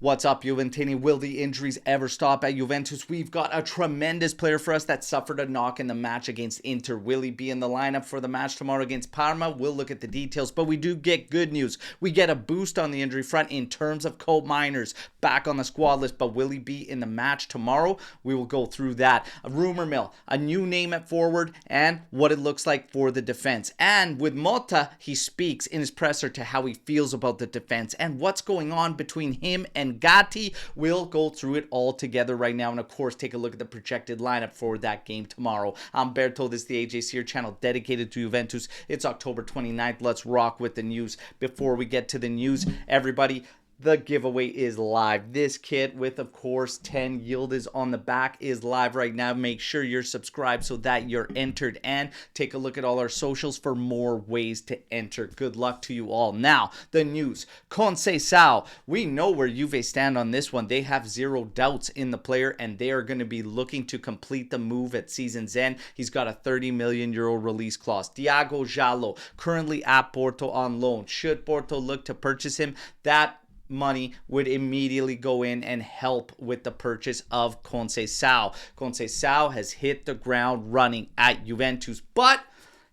What's up, Juventini? Will the injuries ever stop at Juventus? We've got a tremendous player for us that suffered a knock in the match against Inter. Will he be in the lineup for the match tomorrow against Parma? We'll look at the details, but we do get good news. We get a boost on the injury front in terms of Cole Miners back on the squad list, but will he be in the match tomorrow? We will go through that. A rumor mill, a new name at forward, and what it looks like for the defense. And with Motta, he speaks in his presser to how he feels about the defense and what's going on between him and Gatti. We'll go through it all together right now, and of course take a look at the projected lineup for that game tomorrow. I'm Berto. This is the AJ Sear channel dedicated to Juventus. It's October 29th. Let's rock with the news. Before we get to the news, everybody, the giveaway is live. This kit with, of course, 10 Yildiz on the back is live right now. Make sure you're subscribed so that you're entered, and take a look at all our socials for more ways to enter. Good luck to you all. Now, the news. Conceição. We know where Juve stand on this one. They have zero doubts in the player, and they are going to be looking to complete the move at season's end. He's got a 30 million euro release clause. Thiago Jallo, currently at Porto on loan. Should Porto look to purchase him, that money would immediately go in and help with the purchase of Conceição. Conceição has hit the ground running at Juventus, but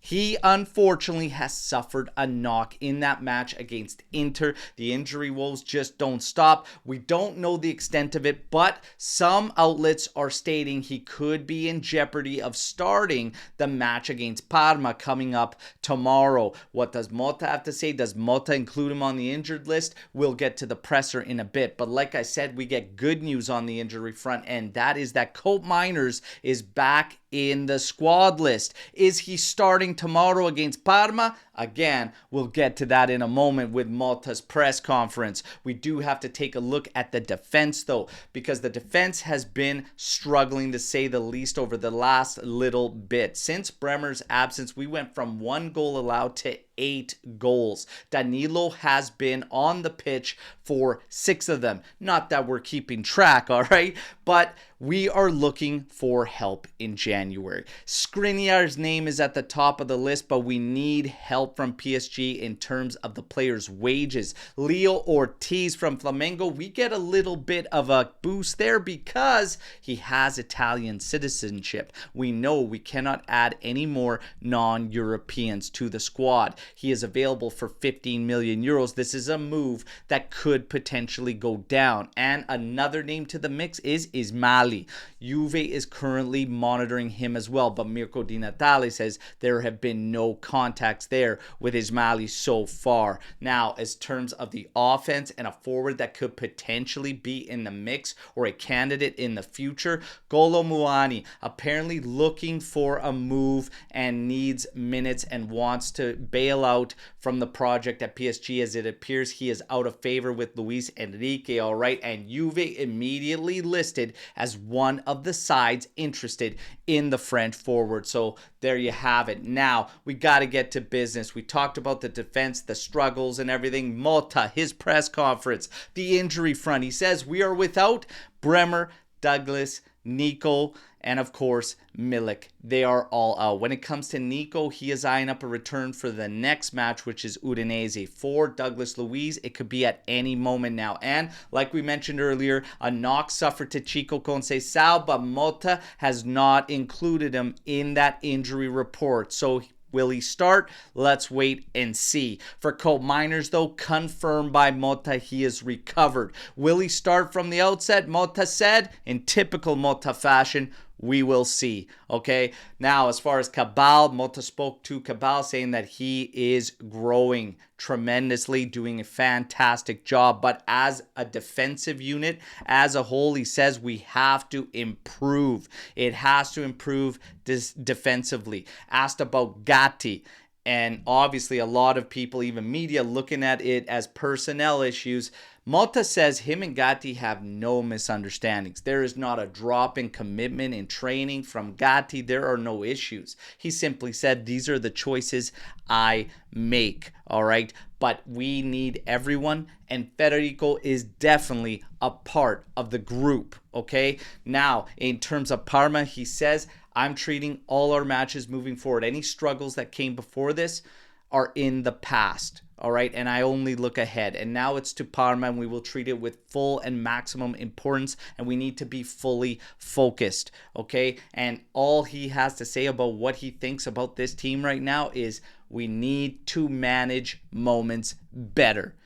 he unfortunately has suffered a knock in that match against Inter. The injury woes just don't stop. We don't know the extent of it, but some outlets are stating he could be in jeopardy of starting the match against Parma coming up tomorrow. What does Motta have to say? Does Motta include him on the injured list? We'll get to the presser in a bit. But like I said, we get good news on the injury front, and that is that Cole Miners is back in the squad list. Is he starting tomorrow against Parma? Again, we'll get to that in a moment with Motta's press conference. We do have to take a look at the defense though, because the defense has been struggling to say the least over the last little bit. Since Bremer's absence, we went from 1 goal allowed to 8 goals. Danilo has been on the pitch for 6 of them. Not that we're keeping track, all right? But we are looking for help in January. Skriniar's name is at the top of the list, but we need help from PSG in terms of the players' wages. Leo Ortiz from Flamengo, we get a little bit of a boost there because he has Italian citizenship. We know we cannot add any more non-Europeans to the squad. He is available for 15 million euros. This is a move that could potentially go down. And another name to the mix is Ismaili. Juve is currently monitoring him as well, but Mirko Di Natale says there have been no contacts there with Ismaili so far. Now, as terms of the offense and a forward that could potentially be in the mix or a candidate in the future, Golo Muani apparently looking for a move and needs minutes and wants to bail out from the project at PSG, as it appears he is out of favor with Luis Enrique, all right, and Juve immediately listed as one of the sides interested in the French forward. So there you have it. Now we got to get to business. We talked about the defense, the struggles and everything. Motta, his press conference, the injury front. He says we are without Bremer, Douglas, Nico, and of course Milik. They are all out. When it comes to Nico, he is eyeing up a return for the next match, which is Udinese. For Douglas Luiz, it could be at any moment now. And like we mentioned earlier, a knock suffered to Chico Conceição, but Motta has not included him in that injury report. So will he start? Let's wait and see. For Cole Miners, though, confirmed by Motta, he is recovered. Will he start from the outset? Motta said, in typical Motta fashion, we will see. Okay. Now, as far as Cabal, Motta spoke to Cabal saying that he is growing tremendously, doing a fantastic job. But as a defensive unit, as a whole, he says we have to improve. It has to improve this defensively. Asked about Gatti. And obviously a lot of people, even media, looking at it as personnel issues. Motta says him and Gatti have no misunderstandings. There is not a drop in commitment in training from Gatti. There are no issues. He simply said, these are the choices I make, all right? But we need everyone, and Federico is definitely a part of the group, okay? Now, in terms of Parma, he says, I'm treating all our matches moving forward. Any struggles that came before this are in the past. all right? And I only look ahead. And now it's to Parma, and we will treat it with full and maximum importance, and we need to be fully focused, okay? And all he has to say about what he thinks about this team right now is we need to manage moments better.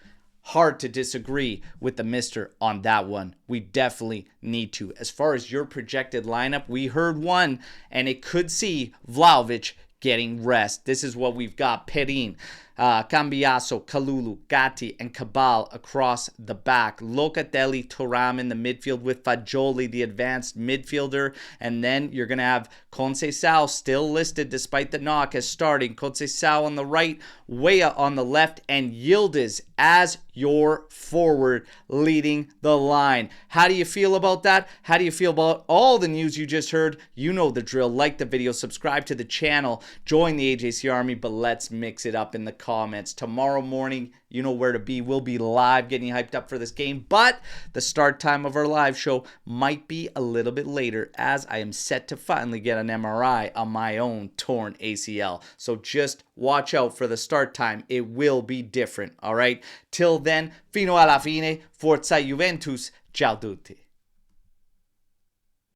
Hard to disagree with the mister on that one. We definitely need to. As far as your projected lineup, we heard one, and it could see Vlahovic getting rest. This is what we've got. Perin, Cambiaso, Kalulu, Gatti, and Cabal across the back. Locatelli, Thuram in the midfield with Fagioli, the advanced midfielder. And then you're going to have Conceição still listed despite the knock as starting. Conceição on the right, Weah on the left, and Yildiz as your forward leading the line. How do you feel about that? How do you feel about all the news you just heard? You know the drill. Like the video, subscribe to the channel, join the AJC Army, but let's mix it up in the comments. Tomorrow morning, you know where to be. We'll be live getting you hyped up for this game, but the start time of our live show might be a little bit later as I am set to finally get an MRI on my own torn ACL. So just watch out for the start time. It will be different, all right? Till then, fino alla fine, forza Juventus, ciao tutti.